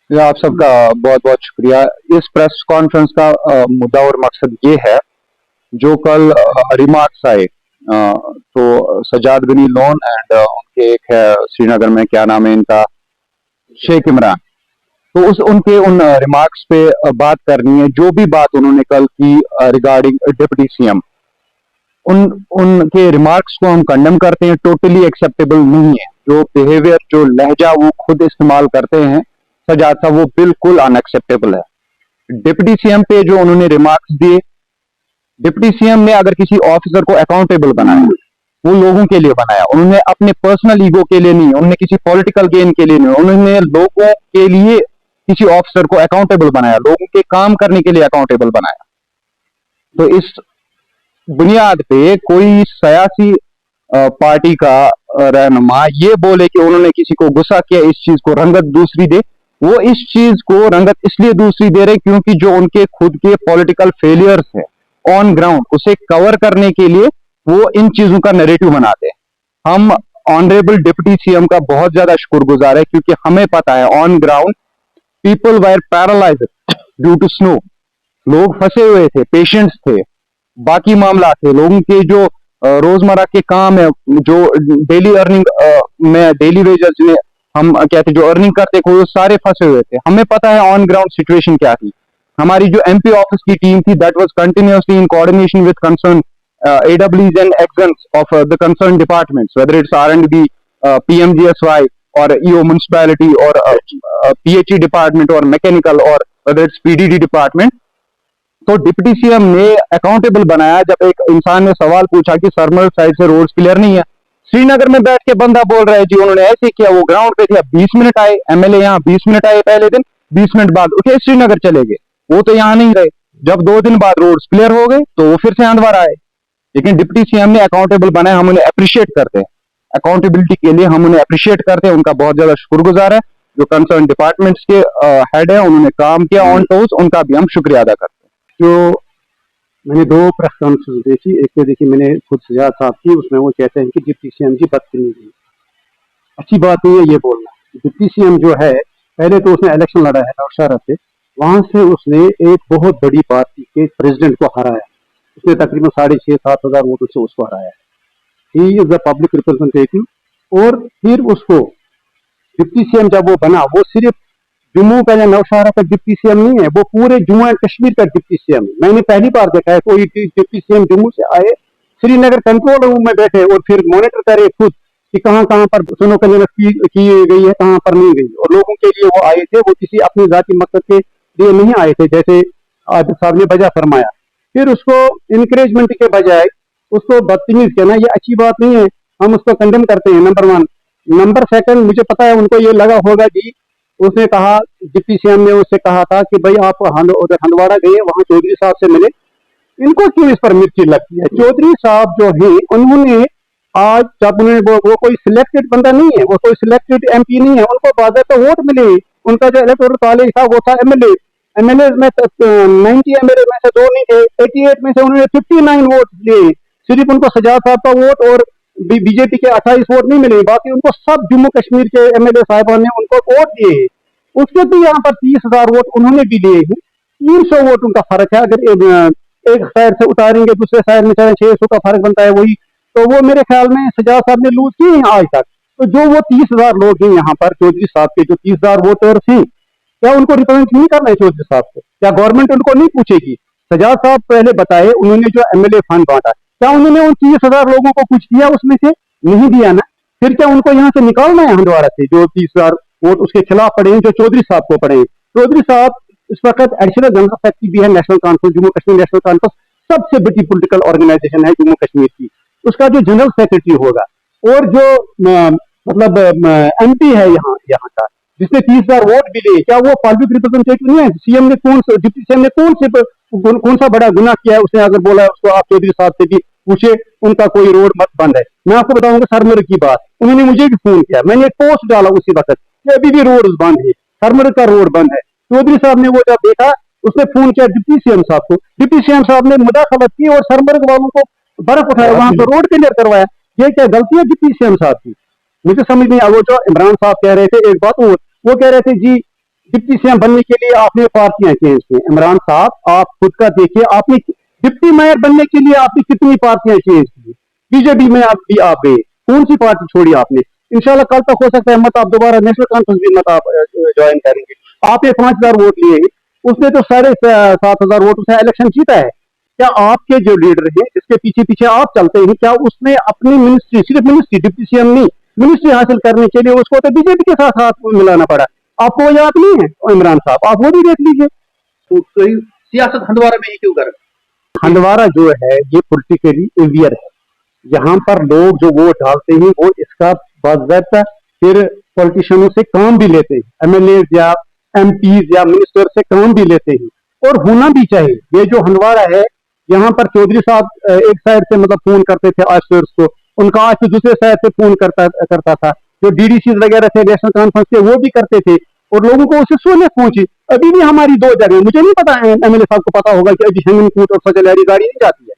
या आप सबका बहुत बहुत शुक्रिया। इस प्रेस कॉन्फ्रेंस का मुद्दा और मकसद ये है, जो कल रिमार्क्स आए, तो सजाद गनी लोन एंड उनके एक है श्रीनगर में, क्या नाम है इनका, शेख इमरान। तो उस उनके उन रिमार्क्स पे बात करनी है। जो भी बात उन्होंने कल की रिगार्डिंग डिप्टी सीएम, उन उनके रिमार्क्स को हम कंडेम करते हैं। टोटली एक्सेप्टेबल नहीं है। जो बिहेवियर, जो लहजा वो खुद इस्तेमाल करते हैं सजाद साहब, वो बिल्कुल अनएक्सेप्टेबल है। डिप्टी सीएम पे जो उन्होंने रिमार्क्स दिए, डिप्टी सीएम ने अगर किसी ऑफिसर को अकाउंटेबल बनाया, वो लोगों के लिए बनाया। उन्होंने अपने पर्सनल ईगो के लिए नहीं, उन्होंने किसी पॉलिटिकल गेन के लिए नहीं, उन्होंने लोगों के लिए किसी ऑफिसर को अकाउंटेबल बनाया, लोगों के काम करने के लिए अकाउंटेबल बनाया। तो इस बुनियाद पे कोई सियासी पार्टी का रहनुमा ये बोले कि उन्होंने किसी को गुस्सा किया, इस चीज को रंगत दूसरी दे, वो इस चीज को रंगत इसलिए दूसरी दे रहे क्योंकि जो उनके खुद के पॉलिटिकल फेलियर्स है ऑन ग्राउंड, उसे कवर करने के लिए वो इन चीजों का नैरेटिव बनाते हैं। हम ऑनरेबल डिप्टी सीएम का बहुत ज्यादा शुक्रगुजार है, क्योंकि हमें पता है on ground people were paralysed due to snow. लोग फंसे हुए थे, पेशेंट्स थे, बाकी मामला थे, लोगों के जो रोजमर्रा के काम है, जो डेली अर्निंग में, डेली वेजेस में हम कहते जो अर्निंग करते थे, वो सारे फंसे हुए थे। हमें पता है ऑन ग्राउंड सिचुएशन क्या थी। हमारी जो एमपी ऑफिस की टीम थी, that was continuously in coordination with concern AWs and exons of the concerned departments, whether it's R&B, PMGSY, or EO municipality, or PHE department, or mechanical, or whether it's PDD department। तो deputy CM ने accountable बनाया जब एक इंसान ने सवाल पूछा कि सरमल साइड से रोड्स क्लियर नहीं है। श्रीनगर में बैठ के बंदा बोल रहा है जी उन्होंने ऐसे किया, वो ग्राउंड पे थे, अब 20 मिनट आए, एमएलए यहाँ 20 मिनट आए पहले दिन, 20 मिनट बाद उठे श्रीनगर चले गए, वो तो यहाँ नहीं रहे। जब 2 दिन बाद रोड्स क्लियर हो गए तो वो फिर से अंदर आए। लेकिन डिप्टी सीएम ने अकाउंटेबल बनाया, हम उन्हें अप्रिशिएट करते हैं। अकाउंटेबिलिटी के लिए हम उन्हें अप्रिशिएट करते हैं, उनका बहुत ज्यादा शुक्रगुजार है। जो कंसर्न डिपार्टमेंट्स के हेड है, उन्होंने काम किया ऑन टोस, उनका भी हम शुक्रिया अदा करते हैं। जो मैंने 2 प्रेस कॉन्फ्रेंस देखी, एक तो देखी मैंने खुद सजाद साहब की, उसमें वो कहते हैं कि डिप्टी सीएम की बदतमीजी, अच्छी बात नहीं है ये बोलना। डिप्टी सीएम जो है, पहले तो उसने इलेक्शन लड़ा है नौशहरा से, वहां से उसने एक बहुत बड़ी पार्टी के प्रेसिडेंट को हराया, उसने तकरीबन 6,500-7 हजार वोटों से उसको हराया। He is the public representative. और फिर उसको डिप्टी सीएम जब वो बना, वो सिर्फ जम्मू का या नौशहरा का डिप्टी सीएम नहीं है, वो पूरे जम्मू एंड कश्मीर का डिप्टी सीएम। मैंने पहली बार देखा है कोई डिप्टी सीएम जम्मू से आए, श्रीनगर कंट्रोल रूम में बैठे और फिर मॉनिटर करे खुद कि कहाँ कहाँ पर सुनो कन्वेंस की गई है, कहाँ पर नहीं गई। और लोगों के लिए वो आए थे, वो किसी अपने जाति मकसद के लिए नहीं आए थे, जैसे आदित्य साहब ने बजा फरमाया। फिर उसको इनकरेजमेंट के बजाय उसको बदतमीज कहना, ये अच्छी बात नहीं है, हम उसको कंडेम करते हैं, नंबर 1। नंबर 2, मुझे पता है उनको ये लगा होगा कि उसने कहा, डिप्टी सीएम ने उससे कहा था कि भाई आप उधर हंदवाड़ा गए, वहां चौधरी साहब से मिले, इनको क्यों इस पर मिर्ची लगती है। चौधरी साहब जो है, उन्होंने आज जब वो कोई सिलेक्टेड बंदा नहीं है, वो कोई सिलेक्टेड एमपी नहीं है, उनको बाकायदा वोट मिले। उनका जो इलेक्टोरल कॉलेज था वो था एमएलए एमएलए में 90 एमएलए में से 2 नहीं थे, 88 में से उन्होंने 59 वोट लिए। सिर्फ उनको सजाद साहब का वोट और बीजेपी के 28 वोट नहीं मिले, बाकी उनको सब जम्मू कश्मीर के एमएलए साहिबान ने उनको वोट दिए। उसके भी यहाँ पर 30,000 वोट उन्होंने भी लिए हैं, 300 वोट उनका फर्क है। अगर एक साइड से उतारेंगे दूसरे साइड में चाहे 600 का फर्क बनता है वही, तो वो मेरे ख्याल में सजाद साहब ने लूज किए हैं आज तक। तो जो वो 30,000 लोग हैं यहाँ पर, चौधरी साहब के जो 30,000 वोटर्स हैं, क्या उनको रिप्रेजेंट नहीं करना है चौधरी साहब को? क्या गवर्नमेंट उनको नहीं पूछेगी? सजाद साहब पहले बताए, उन्होंने जो एमएलए फंड बांटा, क्या उन्होंने उन 30,000 लोगों को कुछ दिया? उसमें से नहीं दिया ना। फिर क्या उनको यहाँ से निकालना है हंदवाड़ा से, जो 30,000 वोट उसके खिलाफ पड़े हैं, जो चौधरी साहब को पड़े हैं? चौधरी साहब इस वक्त एडिशनल जनरल सेक्रेटरी भी है national conference, Jammu Kashmir national conference सबसे बड़ी पॉलिटिकल ऑर्गेनाइजेशन है जम्मू कश्मीर की, उसका जो जनरल सेक्रेटरी होगा। और जो मतलब एमपी है यहाँ का, जिसने 30,000 वोट भी लिए, क्या वो पब्लिक रिप्रेजेंटेटिव नहीं है? सीएम ने डिप्टी सीएम ने कौन सा बड़ा गुनाह किया है? उसने अगर बोला है उसको, आप चौधरी साहब से भी पूछे, उनका कोई रोड मत बंद है। मैं आपको बताऊंगा सरमर की बात, उन्होंने मुझे भी फोन किया, मैंने एक पोस्ट डाला उसी वक्त कि अभी भी रोड बंद है, सरमर का रोड बंद है। चौधरी साहब ने वो जब देखा, उसने फोन किया डिप्टी सीएम साहब को, डिप्टी सीएम साहब ने मुदाखलत की और सरमर्ग वालों को बर्फ उठाया, वहां पर रोड क्लियर करवाया। ये क्या गलती है डिप्टी सीएम साहब की? मुझे समझ नहीं आया। वो जो इमरान साहब कह रहे थे एक बात, वो कह रहे थे जी डिप्टी सीएम बनने के लिए आपने पार्टियां चेंज की। इमरान साहब, आप खुद का देखिए, आपने डिप्टी मेयर बनने के लिए आपने कितनी पार्टियां चेंज की। बीजेपी में आप गए, कौन सी पार्टी छोड़ी आपने? इंशाल्लाह कल तक हो सकता है मत आप दोबारा नेशनल कॉन्फ्रेंस भी मत आप ज्वाइन करेंगे। आपने 5,000 वोट लिए, उसने तो 7,500 वोटों से इलेक्शन जीता है। क्या आपके जो लीडर हैं, जिसके पीछे पीछे आप चलते हैं, क्या उसने अपनी मिनिस्ट्री, सिर्फ मिनिस्ट्री, डिप्टी सीएम नहीं, मिनिस्ट्री हासिल करने के लिए उसको तो बीजेपी के साथ हाथ मिलाना पड़ा? आपको वो याद नहीं है इमरान साहब? आप वो भी देख लीजिए। तो सियासत हंदवारा में ही क्यों कर? हंदवारा जो है ये पॉलिटिकली अवेयर है। यहाँ पर लोग जो वोट डालते हैं वो इसका बाज़ाब्ता फिर पॉलिटिशियनों से काम भी लेते हैं, एमएलए या एमपी या मिनिस्टर से काम भी लेते हैं, और होना भी चाहिए। ये जो हंदवारा है, यहाँ पर चौधरी साहब एक साइड से मतलब फोन करते थे ऑफिसर्स को, उनका ऑफिस दूसरे साइड से फोन करता था। जो डीडीसी वगैरह थे नेशनल कॉन्फ्रेंस के, वो भी करते थे, और लोगों को उससे सहूलियत पहुंची। अभी भी हमारी 2 जगह, मुझे नहीं पता, एमएलए साहब को पता होगा कि अभी हेमनकूट और फजलहरी गाड़ी नहीं जाती है,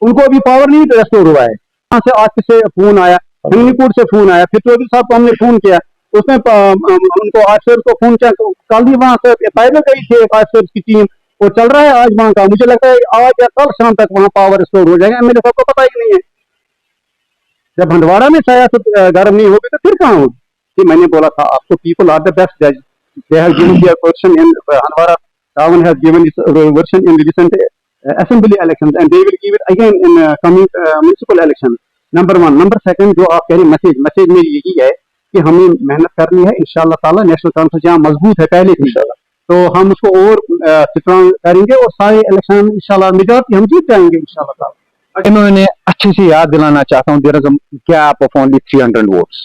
उनको अभी पावर नहीं रेस्टोर हुआ है। वहां से ऑफिस से फोन आया, हेमनकूट से फोन आया, फिर चौधरी साहब को हमने फोन किया, उसने उनको ऑफिसर को फोन किया, कल ही वहां से पैदल गई थी एक ऑफिसर की टीम, वो चल रहा है आज वहां का। मुझे लगता है आज या कल शाम तक वहां पावर रिस्टोर हो जाएगा। एमएलए साहब को पता ही नहीं है। जब हंदवाड़ा में सियासत गर्म नहीं होगी तो फिर कहाँ होगी? कि मैंने बोला था आपको, पीपल आर द बेस्ट जज, they have given their version in Handwara, Ravan has given his version in the recent assembly elections and they will give it again in coming municipal elections. Number 1। Number 2, जो आप कह रहे message मेरी यही है कि हमें मेहनत करनी है। इंशाल्लाह ताला नेशनल कॉन्फ्रेंस यहाँ मजबूत है पहले से, तो हम उसको और स्ट्रॉन्ग करेंगे और सारे इलेक्शन इंशाल्लाह मेजॉरिटी हम जीत जाएंगे इंशाल्लाह ताला। इन्होंने अच्छे से याद दिलाना चाहता हूँ, there is a gap of only 300 votes,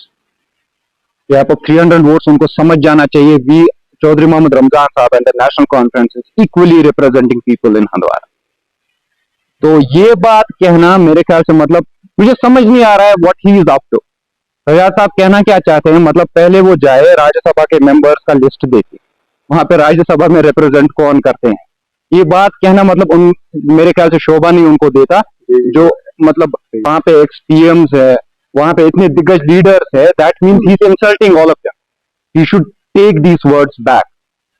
gap of 300 votes. उनको समझ जाना चाहिए we Chaudhary Mohammad Ramzan sahab and the National Conference is equally representing people in Handwara. तो ये बात कहना मेरे ख्याल से, मतलब मुझे समझ नहीं आ रहा है what he is up to. Sajad sahab कहना क्या चाहते हैं? मतलब पहले वो जाए राज्यसभा के मेंबर्स का लिस्ट देखे, वहां पे राज्यसभा में रिप्रेजेंट कौन करते हैं, ये बात कहना मतलब उन मेरे ख्याल से शोभा नहीं उनको देता। जो मतलब वहां पे एक्स पीएम्स है, वहां पे इतने दिग्गज लीडर्स है, that means he is insulting all of them. He should take these words back.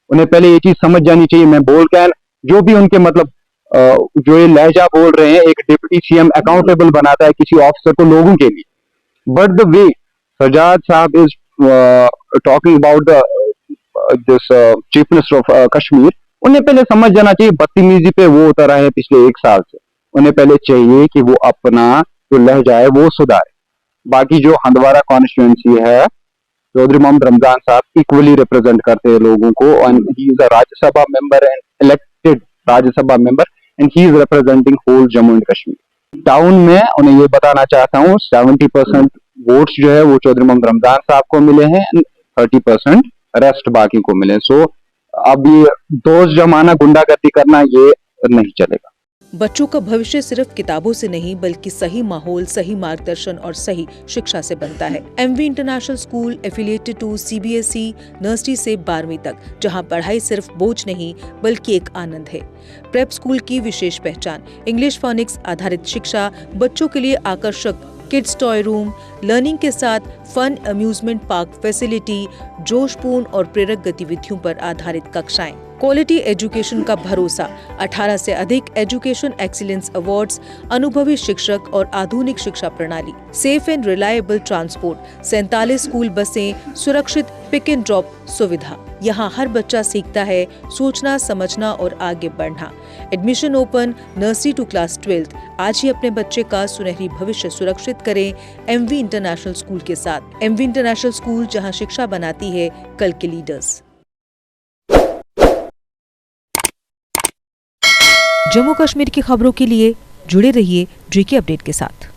उन्हें पहले ये चीज समझ जानी चाहिए। मैं बोल कर जो भी उनके मतलब जो ये लहजा बोल रहे हैं, एक डिप्टी सीएम अकाउंटेबल बनाता है किसी ऑफिसर को लोगों के लिए, बट द वे सजाद साहब is talking about this chief minister of Kashmir, उन्हें पहले समझ जाना चाहिए बदतमीजी पे वो उतर आए हैं पिछले 1 साल से। उन्हें पहले चाहिए कि वो अपना जो लहजा है वो सुधारे। बाकी जो हंदवाड़ा कॉन्स्टिट्यूएंसी है, चौधरी मोहम्मद रमजान साहब इक्वली रिप्रेजेंट करते हैं लोगों को, and he is a Rajya Sabha member and elected Rajya Sabha member, and he is representing whole Jammu and Kashmir. Town में उन्हें ये बताना चाहता हूँ 70% वोट्स जो है वो चौधरी मोहम्मद रमजान साहब को मिले हैं, 30% रेस्ट बाकी को मिले। सो अब ये दोस्त जमाना गुंडागर्दी करना ये नहीं चलेगा। बच्चों का भविष्य सिर्फ किताबों से नहीं बल्कि सही माहौल, सही मार्गदर्शन और सही शिक्षा से बनता है। MV international school affiliated to CBSE nursery से 12वीं तक, जहां पढ़ाई सिर्फ बोझ नहीं बल्कि एक आनंद है। प्रेप स्कूल की विशेष पहचान इंग्लिश फोनिक्स आधारित शिक्षा, बच्चों के लिए आकर्षक किड्स टॉय रूम, लर्निंग के साथ फन अम्यूजमेंट पार्क फैसिलिटी, जोशपूर्ण और प्रेरक गतिविधियों पर आधारित कक्षाएं, क्वालिटी एजुकेशन का भरोसा, 18 से अधिक एजुकेशन एक्सीलेंस अवार्ड्स, अनुभवी शिक्षक और आधुनिक शिक्षा प्रणाली, safe and reliable transport, 47 school बसें, सुरक्षित पिक एंड ड्रॉप सुविधा। यहाँ हर बच्चा सीखता है सोचना, समझना और आगे बढ़ना। Admission open nursery to class 12। आज ही अपने बच्चे का सुनहरी भविष्य सुरक्षित करें एमवी इंटरनेशनल स्कूल के साथ। एमवी इंटरनेशनल स्कूल, जहाँ शिक्षा बनाती है कल के लीडर्स। जम्मू कश्मीर की खबरों के लिए जुड़े रहिए जीके अपडेट के साथ।